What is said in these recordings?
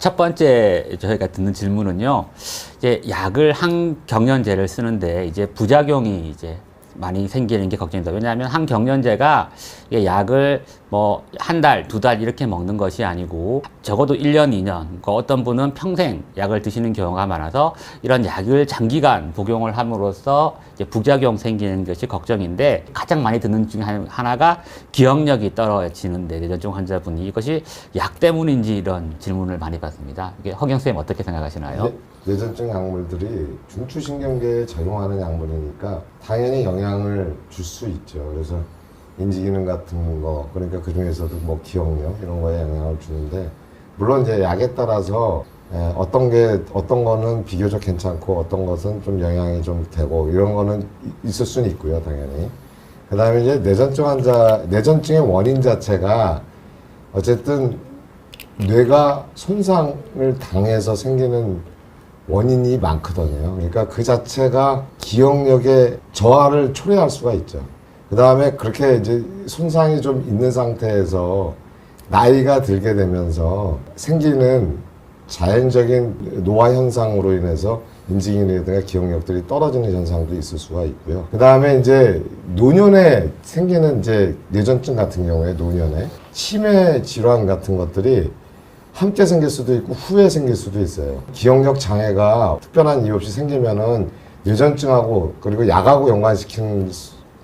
첫 번째 저희가 듣는 질문은요. 이제 약을 항경련제를 쓰는데 이제 부작용이 이제 많이 생기는 게 걱정입니다. 왜냐하면 항경련제가 이게 약을 뭐 한 달, 두 달 이렇게 먹는 것이 아니고 적어도 1년, 2년, 그러니까 어떤 분은 평생 약을 드시는 경우가 많아서 이런 약을 장기간 복용을 함으로써 이제 부작용 생기는 것이 걱정인데 가장 많이 듣는 중에 하나가 기억력이 떨어지는데 뇌전증 환자분이 이것이 약 때문인지 이런 질문을 많이 받습니다. 이게 허경 선생님 어떻게 생각하시나요? 뇌전증 약물들이 중추신경계에 작용하는 약물이니까 당연히 영향을 줄 수 있죠. 그래서 인지기능 같은 거, 그러니까 그 중에서도 뭐 기억력 이런 거에 영향을 주는데, 물론 이제 약에 따라서 어떤 거는 비교적 괜찮고 어떤 것은 좀 영향이 좀 되고 이런 거는 있을 수는 있고요, 당연히. 그 다음에 이제 뇌전증의 원인 자체가 어쨌든 뇌가 손상을 당해서 생기는 원인이 많거든요. 그러니까 그 자체가 기억력의 저하를 초래할 수가 있죠. 그 다음에 그렇게 이제 손상이 좀 있는 상태에서 나이가 들게 되면서 생기는 자연적인 노화 현상으로 인해서 인지기능이라든가 기억력들이 떨어지는 현상도 있을 수가 있고요. 그 다음에 이제 노년에 생기는 이제 뇌전증 같은 경우에 노년에 치매 질환 같은 것들이 함께 생길 수도 있고 후에 생길 수도 있어요. 기억력 장애가 특별한 이유 없이 생기면은 뇌전증하고 그리고 약하고 연관시키는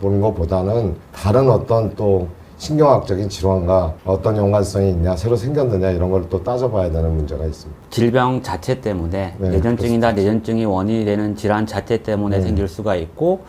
것보다는 다른 어떤 또 신경학적인 질환과 어떤 연관성이 있냐, 새로 생겼느냐 이런 걸 또 따져봐야 되는 문제가 있습니다. 질병 자체 때문에 네, 뇌전증이나 뇌전증이 원인이 되는 질환 자체 때문에 생길 수가 있고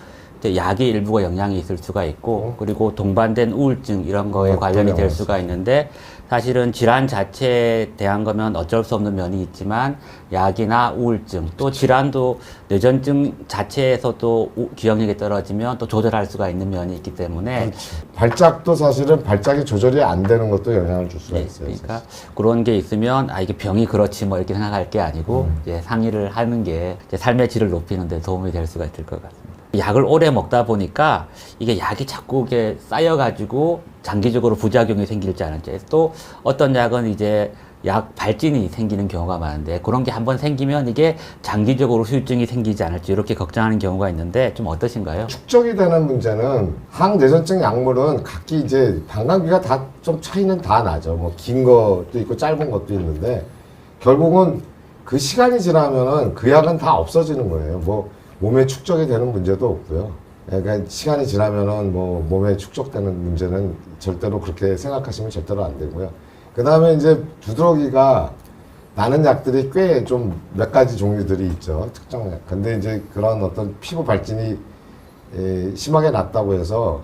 약의 일부가 영향이 있을 수가 있고 그리고 동반된 우울증 이런 거에 관련이 될 수가 있는데 사실은 질환 자체에 대한 거면 어쩔 수 없는 면이 있지만 약이나 우울증 또 질환도 뇌전증 자체에서도 기억력이 떨어지면 또 조절할 수가 있는 면이 있기 때문에 발작도 사실은 발작이 조절이 안 되는 것도 영향을 줄 수가 있어요. 그러니까 그런 게 있으면 이게 병이 그렇지 뭐 이렇게 생각할 게 아니고 이제 상의를 하는 게 이제 삶의 질을 높이는 데 도움이 될 수가 있을 것 같습니다. 약을 오래 먹다 보니까 이게 약이 자꾸 이게 쌓여가지고 장기적으로 부작용이 생길지 않을지 또 어떤 약은 이제 약 발진이 생기는 경우가 많은데 그런 게 한번 생기면 이게 장기적으로 후유증이 생기지 않을지 이렇게 걱정하는 경우가 있는데 좀 어떠신가요? 축적이 되는 문제는 항뇌전증 약물은 각기 이제 방광기가 다 좀 차이는 다 나죠. 뭐 긴 것도 있고 짧은 것도 있는데 결국은 그 시간이 지나면은 그 약은 다 없어지는 거예요. 뭐 몸에 축적이 되는 문제도 없고요. 그러니까 시간이 지나면은 뭐 몸에 축적되는 문제는 절대로 그렇게 생각하시면 절대로 안 되고요. 그 다음에 이제 두드러기가 나는 약들이 꽤 좀 몇 가지 종류들이 있죠. 특정 약. 근데 이제 그런 어떤 피부 발진이 심하게 났다고 해서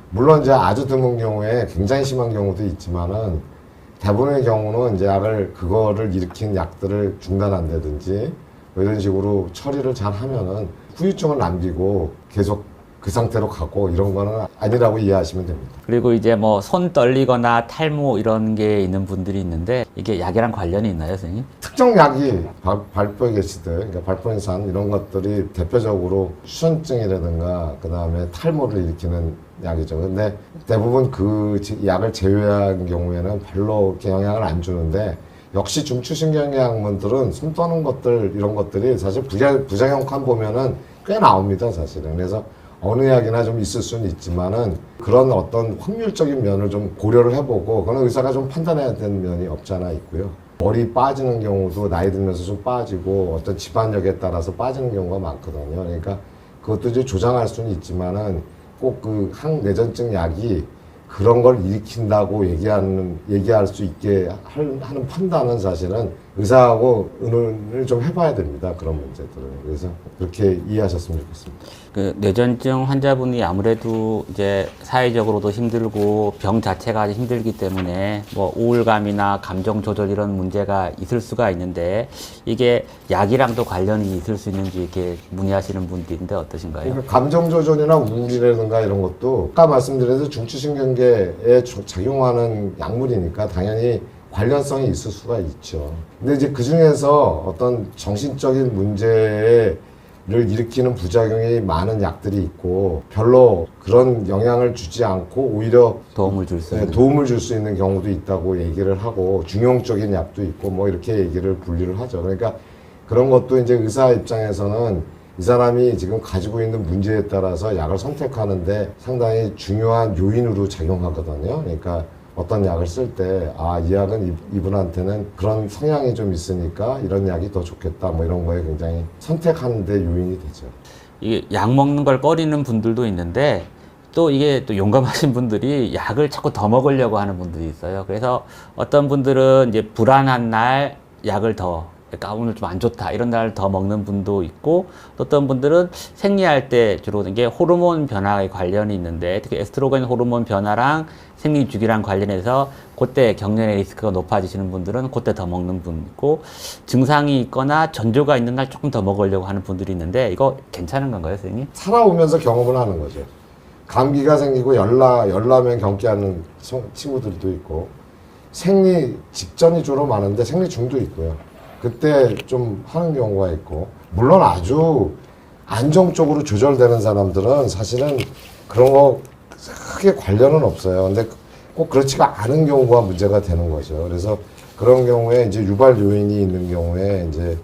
물론 이제 아주 드문 경우에 굉장히 심한 경우도 있지만은 대부분의 경우는 이제 그거를 일으킨 약들을 중단한다든지 뭐 이런 식으로 처리를 잘 하면은 후유증을 남기고 계속 그 상태로 가고 이런 거는 아니라고 이해하시면 됩니다. 그리고 이제 뭐 손 떨리거나 탈모 이런 게 있는 분들이 있는데 이게 약이랑 관련이 있나요, 선생님? 특정 약이 발포의 개시들, 그러니까 발포인산 이런 것들이 대표적으로 수전증이라든가 그 다음에 탈모를 일으키는 약이죠. 근데 대부분 그 약을 제외한 경우에는 별로 영향을 안 주는데 역시 중추신경계 약물들은 손 떠는 것들 이런 것들이 사실 부작용칸 보면은 꽤 나옵니다, 사실은. 그래서 어느 약이나 좀 있을 수는 있지만은 그런 어떤 확률적인 면을 좀 고려를 해보고 그건 의사가 좀 판단해야 되는 면이 없지 않아 있고요. 머리 빠지는 경우도 나이 들면서 좀 빠지고 어떤 집안력에 따라서 빠지는 경우가 많거든요. 그러니까 그것도 이제 조장할 수는 있지만은 꼭 그 항뇌전증 약이 그런 걸 일으킨다고 얘기할 수 있게 하는 판단은 사실은 의사하고 의논을 좀 해봐야 됩니다. 그런 문제들은. 그래서 그렇게 이해하셨으면 좋겠습니다. 그 뇌전증 환자분이 아무래도 이제 사회적으로도 힘들고 병 자체가 힘들기 때문에 뭐 우울감이나 감정 조절 이런 문제가 있을 수가 있는데 이게 약이랑도 관련이 있을 수 있는지 이렇게 문의하시는 분들인데 어떠신가요? 그러니까 감정 조절이나 우울이라든가 이런 것도 아까 말씀드린 중추신경계에 작용하는 약물이니까 당연히 관련성이 있을 수가 있죠. 근데 이제 그 중에서 어떤 정신적인 문제에 일으키는 부작용이 많은 약들이 있고 별로 그런 영향을 주지 않고 오히려 도움을 줄 수 있는. 도움을 줄 수 있는 경우도 있다고 얘기를 하고 중용적인 약도 있고 뭐 이렇게 얘기를 분류를 하죠. 그러니까 그런 것도 이제 의사 입장에서는 이 사람이 지금 가지고 있는 문제에 따라서 약을 선택하는데 상당히 중요한 요인으로 작용하거든요. 그러니까 어떤 약을 쓸 때, 아, 이 약은 이분한테는 그런 성향이 좀 있으니까 이런 약이 더 좋겠다. 뭐 이런 거에 굉장히 선택하는 데 요인이 되죠. 이게 약 먹는 걸 꺼리는 분들도 있는데 또 이게 또 용감하신 분들이 약을 자꾸 더 먹으려고 하는 분들이 있어요. 그래서 어떤 분들은 이제 불안한 날 약을 더, 그러니까 오늘 좀 안 좋다 이런 날 더 먹는 분도 있고, 또 어떤 분들은 생리할 때 주로 이게 호르몬 변화에 관련이 있는데 특히 에스트로겐 호르몬 변화랑 생리 주기랑 관련해서 그때 경련의 리스크가 높아지시는 분들은 그때 더 먹는 분 있고, 증상이 있거나 전조가 있는 날 조금 더 먹으려고 하는 분들이 있는데 이거 괜찮은 건가요, 선생님? 살아오면서 경험을 하는 거죠. 감기가 생기고 열나면 경기하는 친구들도 있고, 생리 직전이 주로 많은데 생리 중도 있고요. 그때 좀 하는 경우가 있고, 물론 아주 안정적으로 조절되는 사람들은 사실은 그런 거 크게 관련은 없어요. 근데 꼭 그렇지가 않은 경우가 문제가 되는 거죠. 그래서 그런 경우에 이제 유발 요인이 있는 경우에 이제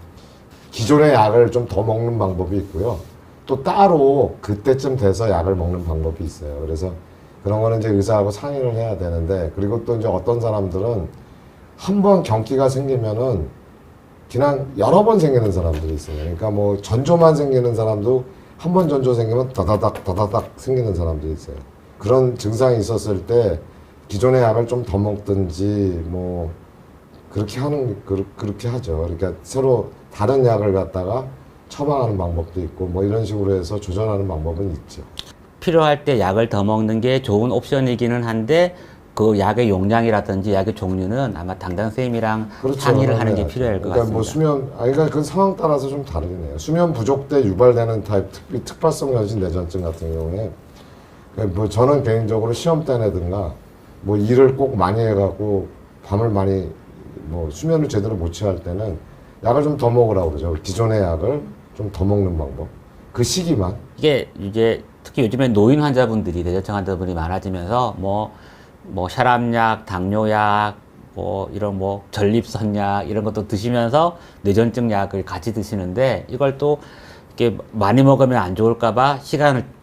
기존의 약을 좀 더 먹는 방법이 있고요. 또 따로 그때쯤 돼서 약을 먹는 방법이 있어요. 그래서 그런 거는 이제 의사하고 상의를 해야 되는데, 그리고 또 이제 어떤 사람들은 한 번 경기가 생기면은 그냥 여러 번 생기는 사람들이 있어요. 그러니까 뭐 전조만 생기는 사람도 한 번 전조 생기면 다다닥 생기는 사람들이 있어요. 그런 증상이 있었을 때 기존의 약을 좀 더 먹든지 뭐 그렇게 하죠. 그러니까 새로 다른 약을 갖다가 처방하는 방법도 있고 뭐 이런 식으로 해서 조절하는 방법은 있죠. 필요할 때 약을 더 먹는 게 좋은 옵션이기는 한데 그 약의 용량이라든지 약의 종류는 아마 담당 선생님이랑 그렇죠. 상의를 하는 게 필요할 것 그러니까 같습니다. 뭐 그러니까 그 상황 따라서 좀 다르긴 해요. 수면 부족 때 유발되는 타입 특발성 전신 뇌전증 같은 경우에 뭐 저는 개인적으로 시험 때내든가 뭐 일을 꼭 많이 해갖고 밤을 많이 뭐 수면을 제대로 못 취할 때는 약을 좀 더 먹으라고 그러죠. 기존의 약을 좀 더 먹는 방법. 그 시기만. 이게 이제 특히 요즘에 노인 환자분들이 뇌전증 환자분이 많아지면서 뭐 혈압약, 당뇨약, 뭐 이런 뭐 전립선약 이런 것도 드시면서 뇌전증 약을 같이 드시는데 이걸 또 이렇게 많이 먹으면 안 좋을까봐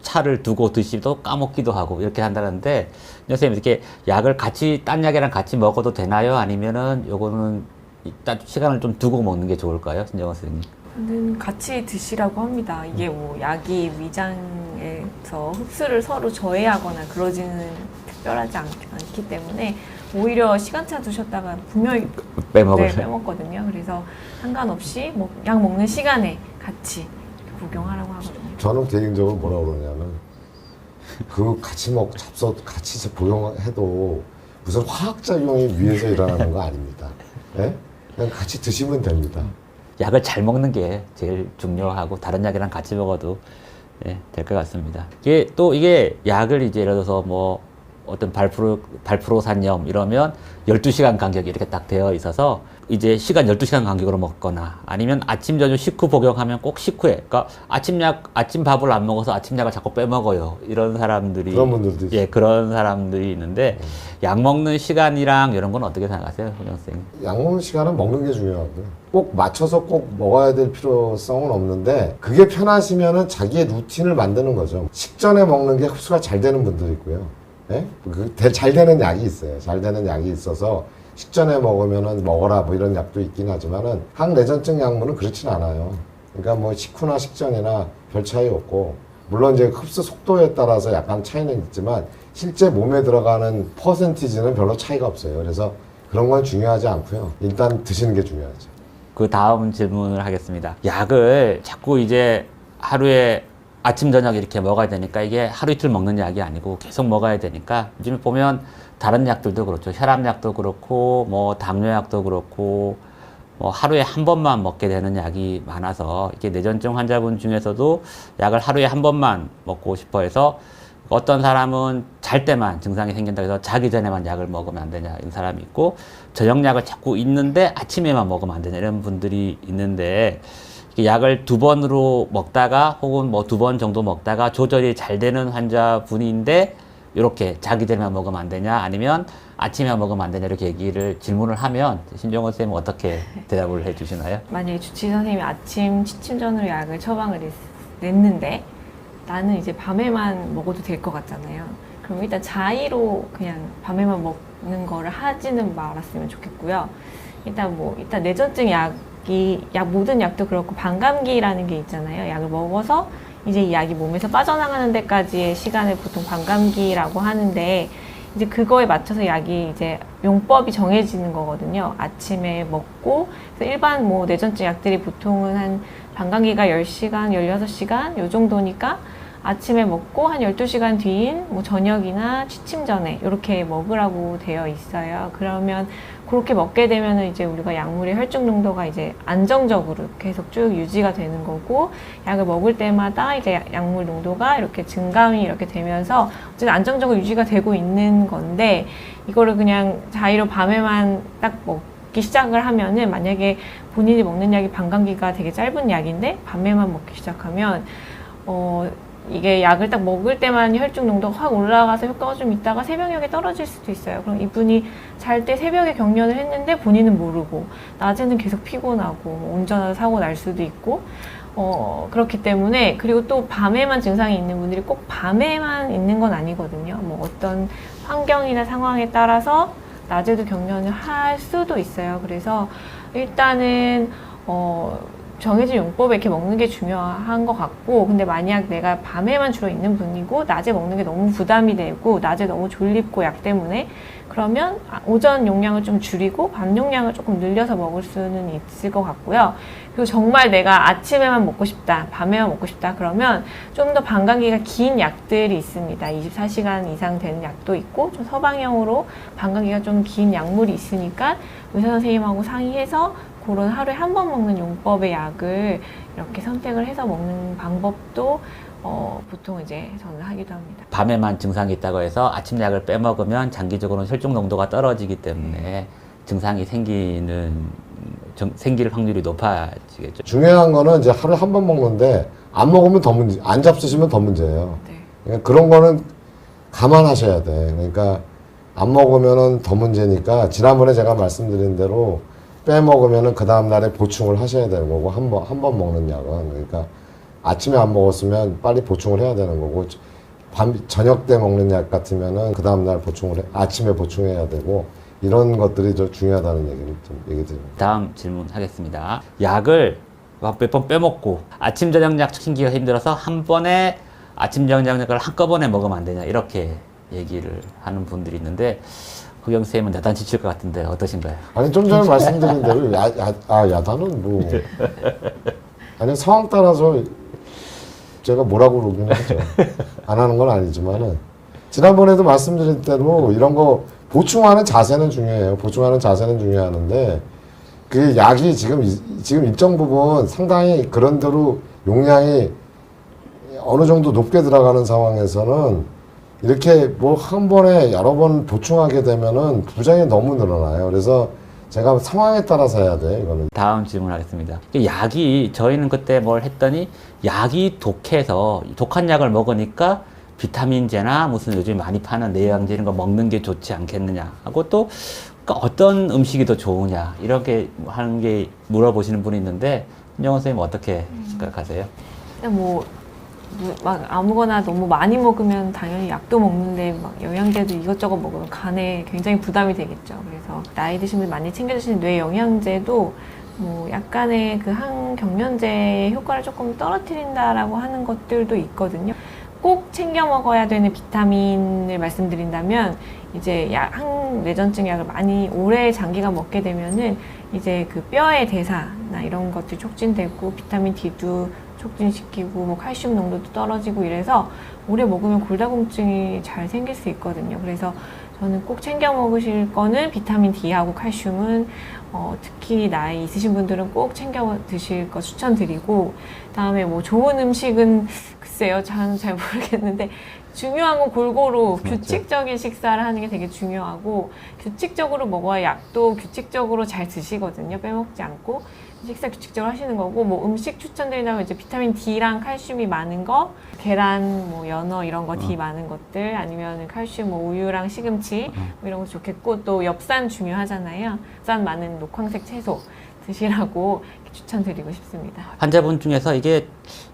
차를 두고 드시도 까먹기도 하고 이렇게 한다는데, 선생님 이렇게 약을 같이 딴 약이랑 같이 먹어도 되나요? 아니면은 요거는 일단 시간을 좀 두고 먹는 게 좋을까요, 신정원 선생님? 는 같이 드시라고 합니다. 이게 뭐 약이 위장에서 흡수를 서로 저해하거나 그러지는 특별하지 않기 때문에 오히려 시간차 두셨다가 분명히 빼먹거든요. 그래서 상관없이 약 먹는 시간에 같이 복용하라고 하거든요. 저는 개인적으로 뭐라고 그러냐면 그 같이 같이 복용해도 무슨 화학작용이 위에서 일어나는 거 아닙니다. 예? 그냥 같이 드시면 됩니다. 약을 잘 먹는 게 제일 중요하고 다른 약이랑 같이 먹어도 될 것 같습니다. 이게 약을 이제 예를 들어서 뭐 어떤 발프로산염 이러면 12시간 간격이 이렇게 딱 되어 있어서 이제 시간 12시간 간격으로 먹거나 아니면 아침 저녁 식후 복용하면 꼭 식후에, 그러니까 아침 밥을 안 먹어서 아침 약을 자꾸 빼먹어요. 이런 사람들이 그런 분들도 있어요. 그런 사람들이 있는데 약 먹는 시간이랑 이런 건 어떻게 생각하세요, 훈영 선생님? 약 먹는 시간은 먹는 게 중요하고요. 꼭 맞춰서 꼭 먹어야 될 필요성은 없는데 그게 편하시면은 자기의 루틴을 만드는 거죠. 식전에 먹는 게 흡수가 잘 되는 분들이 있고요. 예? 잘 되는 약이 있어요. 잘 되는 약이 있어서 식전에 먹으면은 먹어라 뭐 이런 약도 있긴 하지만은 항내전증 약물은 그렇진 않아요. 그러니까 뭐 식후나 식전이나 별 차이 없고, 물론 이제 흡수 속도에 따라서 약간 차이는 있지만 실제 몸에 들어가는 퍼센티지는 별로 차이가 없어요. 그래서 그런 건 중요하지 않고요. 일단 드시는 게 중요하죠. 그 다음 질문을 하겠습니다. 약을 자꾸 이제 하루에 아침 저녁 이렇게 먹어야 되니까 이게 하루 이틀 먹는 약이 아니고 계속 먹어야 되니까 요즘에 보면 다른 약들도 그렇죠. 혈압약도 그렇고 뭐 당뇨약도 그렇고 뭐 하루에 한 번만 먹게 되는 약이 많아서 이게 뇌전증 환자분 중에서도 약을 하루에 한 번만 먹고 싶어 해서 어떤 사람은 잘 때만 증상이 생긴다 해서 자기 전에만 약을 먹으면 안 되냐 이런 사람이 있고, 저녁약을 자꾸 있는데 아침에만 먹으면 안 되냐 이런 분들이 있는데, 약을 2번으로 먹다가 혹은 뭐 2번 정도 먹다가 조절이 잘 되는 환자분인데 이렇게 자기 전에만 먹으면 안 되냐 아니면 아침에만 먹으면 안 되냐 이렇게 질문을 하면 신정원 선생님은 어떻게 대답을 해 주시나요? 만약에 주치의 선생님이 아침 취침 전으로 약을 처방을 냈는데 나는 이제 밤에만 먹어도 될 것 같잖아요. 그럼 일단 자의로 그냥 밤에만 먹는 거를 하지는 말았으면 좋겠고요. 일단 뇌전증 모든 약도 그렇고 반감기라는 게 있잖아요. 약을 먹어서 이제 이 약이 몸에서 빠져나가는 데까지의 시간을 보통 반감기라고 하는데 이제 그거에 맞춰서 약이 이제 용법이 정해지는 거거든요. 아침에 먹고 그래서 일반 뭐 뇌전증 약들이 보통은 한 반감기가 10시간, 16시간 요 정도니까 아침에 먹고 한 12시간 뒤인 뭐 저녁이나 취침 전에 이렇게 먹으라고 되어 있어요. 그러면 그렇게 먹게 되면은 이제 우리가 약물의 혈중 농도가 이제 안정적으로 계속 쭉 유지가 되는 거고 약을 먹을 때마다 이제 약물 농도가 이렇게 증감이 이렇게 되면서 어쨌든 안정적으로 유지가 되고 있는 건데 이거를 그냥 자의로 밤에만 딱 먹기 시작을 하면은 만약에 본인이 먹는 약이 반감기가 되게 짧은 약인데 밤에만 먹기 시작하면 이게 약을 딱 먹을 때만 혈중 농도가 확 올라가서 효과가 좀 있다가 새벽녘에 떨어질 수도 있어요. 그럼 이분이 잘 때 새벽에 경련을 했는데 본인은 모르고 낮에는 계속 피곤하고 운전하다 사고 날 수도 있고 그렇기 때문에 그리고 또 밤에만 증상이 있는 분들이 꼭 밤에만 있는 건 아니거든요. 뭐 어떤 환경이나 상황에 따라서 낮에도 경련을 할 수도 있어요. 그래서 일단은 정해진 용법에 이렇게 먹는 게 중요한 것 같고 근데 만약 내가 밤에만 주로 있는 분이고 낮에 먹는 게 너무 부담이 되고 낮에 너무 졸립고 약 때문에 그러면 오전 용량을 좀 줄이고 밤 용량을 조금 늘려서 먹을 수는 있을 것 같고요. 그리고 정말 내가 아침에만 먹고 싶다, 밤에만 먹고 싶다 그러면 좀 더 반감기가 긴 약들이 있습니다. 24시간 이상 되는 약도 있고 좀 서방형으로 반감기가 좀 긴 약물이 있으니까 의사 선생님하고 상의해서 그런 하루에 한 번 먹는 용법의 약을 이렇게 선택을 해서 먹는 방법도 보통 이제 저는 하기도 합니다. 밤에만 증상이 있다고 해서 아침 약을 빼먹으면 장기적으로는 혈중 농도가 떨어지기 때문에 증상이 생길 확률이 높아지겠죠. 중요한 거는 이제 하루에 한 번 먹는데 안 먹으면 더 문제, 안 잡수시면 더 문제예요. 네. 그러니까 그런 거는 감안하셔야 돼. 그러니까 안 먹으면은 더 문제니까 지난번에 제가 말씀드린 대로 빼먹으면은 그 다음 날에 보충을 하셔야 되는 거고 한 번 먹는 약은 그러니까 아침에 안 먹었으면 빨리 보충을 해야 되는 거고 저녁 때 먹는 약 같으면은 그 다음 날 아침에 보충해야 되고 이런 것들이 좀 중요하다는 얘기를 좀 얘기 드립니다. 다음 질문 하겠습니다. 약을 몇 번 빼먹고 아침 저녁 약 챙기기가 힘들어서 한 번에 아침 저녁 약을 한꺼번에 먹으면 안 되냐 이렇게 얘기를 하는 분들이 있는데 흑영 쌤은 야단 치칠 것 같은데 어떠신가요? 아니 좀 전에 말씀드린 대로 야단은 뭐 아니 상황 따라서 제가 뭐라고 그러긴 하죠. 안 하는 건 아니지만은 지난번에도 말씀드린 대로 이런 거 보충하는 자세는 중요해요. 보충하는 자세는 중요하는데 그 약이 지금 일정 부분 상당히 그런 대로 용량이 어느 정도 높게 들어가는 상황에서는 이렇게 뭐 한 번에 여러 번 보충하게 되면은 부작용이 너무 늘어나요. 그래서 제가 상황에 따라서 해야 돼, 이거는. 다음 질문하겠습니다. 약이 저희는 그때 뭘 했더니 약이 독해서 독한 약을 먹으니까 비타민제나 무슨 요즘 많이 파는 내장제 이런 거 먹는 게 좋지 않겠느냐 하고 또 그러니까 어떤 음식이 더 좋으냐 이렇게 하는 게 물어보시는 분이 있는데 신정원 선생님 어떻게 생각하세요? 막 아무거나 너무 많이 먹으면 당연히 약도 먹는데 막 영양제도 이것저것 먹으면 간에 굉장히 부담이 되겠죠. 그래서 나이 드신 분 많이 챙겨주시는 뇌 영양제도 뭐 약간의 그 항경련제의 효과를 조금 떨어뜨린다라고 하는 것들도 있거든요. 꼭 챙겨 먹어야 되는 비타민을 말씀드린다면 이제 항뇌전증 약을 많이 오래 장기간 먹게 되면은 이제 그 뼈의 대사나 이런 것들이 촉진되고 비타민 D도 촉진시키고 뭐 칼슘 농도도 떨어지고 이래서 오래 먹으면 골다공증이 잘 생길 수 있거든요. 그래서 저는 꼭 챙겨 먹으실 거는 비타민 D하고 칼슘은 특히 나이 있으신 분들은 꼭 챙겨 드실 거 추천드리고, 그다음에 뭐 좋은 음식은 글쎄요, 저는 잘 모르겠는데 중요한 건 골고루 맞죠. 규칙적인 식사를 하는 게 되게 중요하고 규칙적으로 먹어야 약도 규칙적으로 잘 드시거든요. 빼먹지 않고 식사 규칙적으로 하시는 거고 뭐 음식 추천드린다면 이제 비타민 D랑 칼슘이 많은 거 계란, 뭐 연어 이런 거 D 많은 것들 아니면 칼슘 뭐 우유랑 시금치 뭐 이런 거 좋겠고 또 엽산 중요하잖아요. 엽산 많은 녹황색 채소 드시라고 추천드리고 싶습니다. 환자분 중에서 이게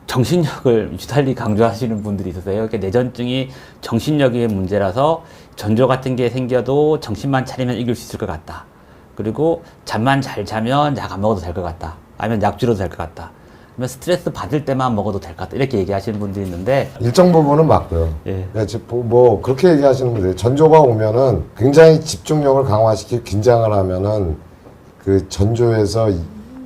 정신력을 유달리 강조하시는 분들이 있었어요. 그러니까 뇌전증이 정신력의 문제라서 전조 같은 게 생겨도 정신만 차리면 이길 수 있을 것 같다. 그리고 잠만 잘 자면 약 안 먹어도 될 것 같다. 아니면 약 줄여도 될 것 같다. 아니면 스트레스 받을 때만 먹어도 될 것 같다. 이렇게 얘기하시는 분들이 있는데 일정 부분은 맞고요. 예. 네, 뭐 그렇게 얘기하시는 분들 전조가 오면은 굉장히 집중력을 강화시키고 긴장을 하면은 그 전조에서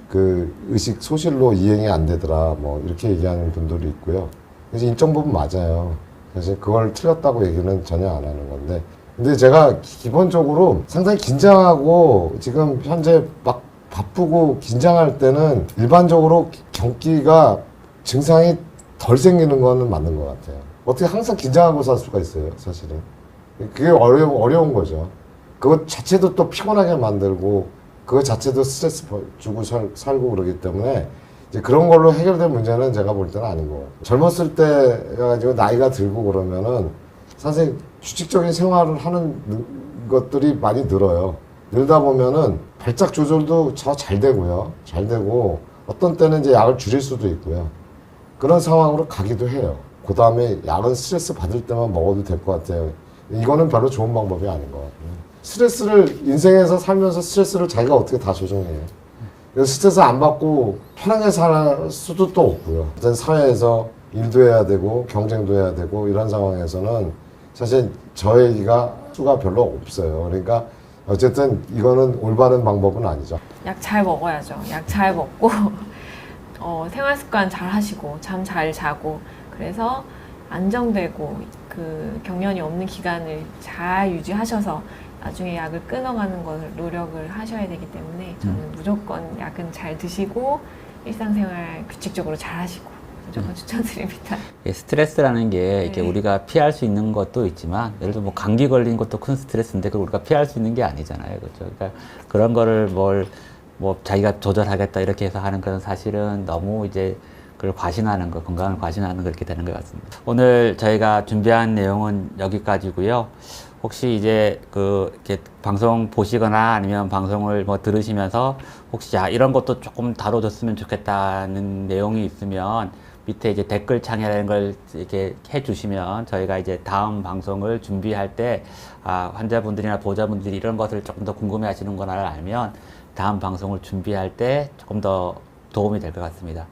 그 의식 소실로 이행이 안 되더라 뭐 이렇게 얘기하는 분들이 있고요. 그래서 일정 부분 맞아요. 사실 그걸 틀렸다고 얘기는 전혀 안 하는 건데 근데 제가 기본적으로 상당히 긴장하고 지금 현재 막 바쁘고 긴장할 때는 일반적으로 경기가 증상이 덜 생기는 거는 맞는 것 같아요. 어떻게 항상 긴장하고 살 수가 있어요, 사실은. 그게 어려운 거죠. 그것 자체도 또 피곤하게 만들고 그거 자체도 스트레스 주고 살고 그러기 때문에 이제 그런 걸로 해결된 문제는 제가 볼 때는 아닌 것 같아요. 젊었을 때 가지고 나이가 들고 그러면은 사실 규칙적인 생활을 하는 것들이 많이 늘어요. 늘다 보면은 발작 조절도 잘 되고요. 잘 되고 어떤 때는 이제 약을 줄일 수도 있고요. 그런 상황으로 가기도 해요. 그 다음에 약은 스트레스 받을 때만 먹어도 될 것 같아요. 이거는 별로 좋은 방법이 아닌 것 같아요. 스트레스를 인생에서 살면서 스트레스를 자기가 어떻게 다 조정해요. 그래서 스트레스 안 받고 편하게 살 수도 또 없고요. 일단 사회에서 일도 해야 되고 경쟁도 해야 되고 이런 상황에서는 사실 저 얘기가 수가 별로 없어요. 그러니까 어쨌든 이거는 올바른 방법은 아니죠. 약 잘 먹어야죠. 약 잘 먹고 생활 습관 잘 하시고 잠 잘 자고 그래서 안정되고 그 경련이 없는 기간을 잘 유지하셔서 나중에 약을 끊어가는 걸 노력을 하셔야 되기 때문에 저는 무조건 약은 잘 드시고 일상생활 규칙적으로 잘 하시고 무조건 추천드립니다. 스트레스라는 게 이렇게 네. 우리가 피할 수 있는 것도 있지만 예를 들어 뭐 감기 걸린 것도 큰 스트레스인데 그걸 우리가 피할 수 있는 게 아니잖아요. 그렇죠? 그러니까 그런 거를 뭐 자기가 조절하겠다 이렇게 해서 하는 건 사실은 너무 이제 그걸 과신하는 거, 건강을 과신하는 그렇게 되는 것 같습니다. 오늘 저희가 준비한 내용은 여기까지고요. 혹시 이제 이렇게 방송 보시거나 아니면 방송을 뭐 들으시면서 혹시 이런 것도 조금 다뤄줬으면 좋겠다는 내용이 있으면 밑에 이제 댓글창이라는 걸 이렇게 해주시면 저희가 이제 다음 방송을 준비할 때 환자분들이나 보호자분들이 이런 것을 조금 더 궁금해 하시는 거를 알면 다음 방송을 준비할 때 조금 더 도움이 될 것 같습니다.